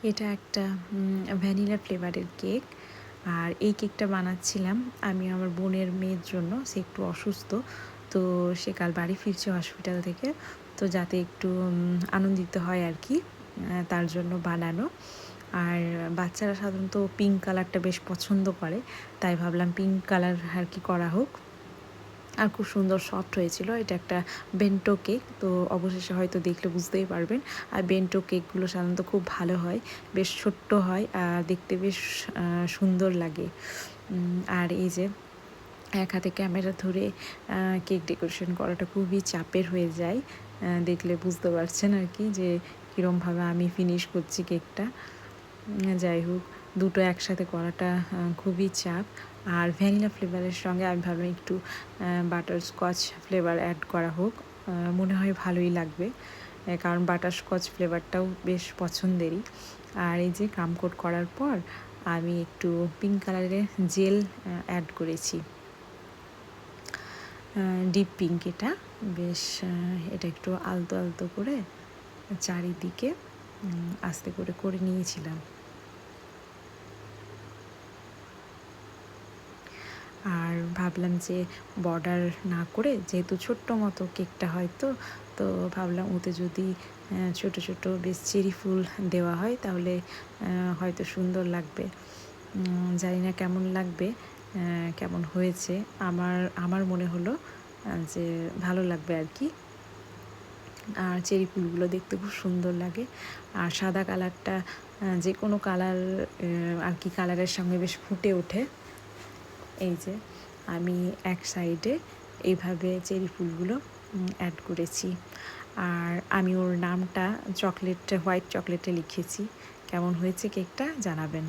এটা একটা ভ্যানিলা ফ্লেভারের কেক। আর এই কেকটা বানাচ্ছিলাম আমি আমার বোনের মেয়ের জন্য। সে একটু অসুস্থ, তো সে কাল বাড়ি ফিরছে হসপিটাল থেকে, তো যাতে একটু আনন্দিত হয় আর কি, তার জন্য বানানো। আর বাচ্চারা সাধারণত পিঙ্ক কালারটা বেশ পছন্দ করে, তাই ভাবলাম পিঙ্ক কালার আর কি করা হোক। আর খুব সুন্দর সফট হয়েছিল। এটা একটা বেন্টো কেক, তো অবশেষে হয়তো দেখলে বুঝতেই পারবেন। আর বেন্টো কেকগুলো সাধারণত খুব ভালো হয়, বেশ ছোট্ট হয় আর দেখতে বেশ সুন্দর লাগে। আর এই যে এক হাতে ক্যামেরা ধরে কেক ডেকোরেশন করাটা খুবই চাপের হয়ে যায়, দেখলে বুঝতে পারছেন আর কি যে কীরমভাবে আমি ফিনিশ করছি কেকটা। যাই হোক, দুটো একসাথে করাটা খুবই চাপ। আর ভ্যানিলা ফ্লেভারের সঙ্গে আমি ভাবলাম একটু বাটারস্কচ ফ্লেভার অ্যাড করা হোক, মনে হয় ভালোই লাগবে, কারণ বাটারস্কচ ফ্লেভারটাও বেশ পছন্দেরই। আর এই যে কামকোট করার পর আমি একটু পিঙ্ক কালারের জেল অ্যাড করেছি, ডিপ পিঙ্ক। এটা বেশ এটা একটু আলতো আলতো করে চারিদিকে আস্তে করে করে নিয়েছিলাম। আর ভাবলাম যে বর্ডার না করে, যেহেতু ছোট্ট মতো কেকটা হয়তো, তো ভাবলাম ওতে যদি ছোট ছোট বেশ চেরি ফুল দেওয়া হয় তাহলে হয়তো সুন্দর লাগবে। জানি না কেমন লাগবে, কেমন হয়েছে। আমার মনে হলো যে ভালো লাগবে আর কি। আর চেরি ফুলগুলো দেখতে খুব সুন্দর লাগে। আর সাদা কালারটা যে কোনো কালার আর কি কালারের সঙ্গে বেশ ফুটে ওঠে। এই যে আমি এক সাইডে এইভাবে চেরি ফুলগুলো অ্যাড করেছি। আর আমি ওর নামটা হোয়াইট চকলেটে লিখেছি। কেমন হয়েছে কেকটা জানাবেন।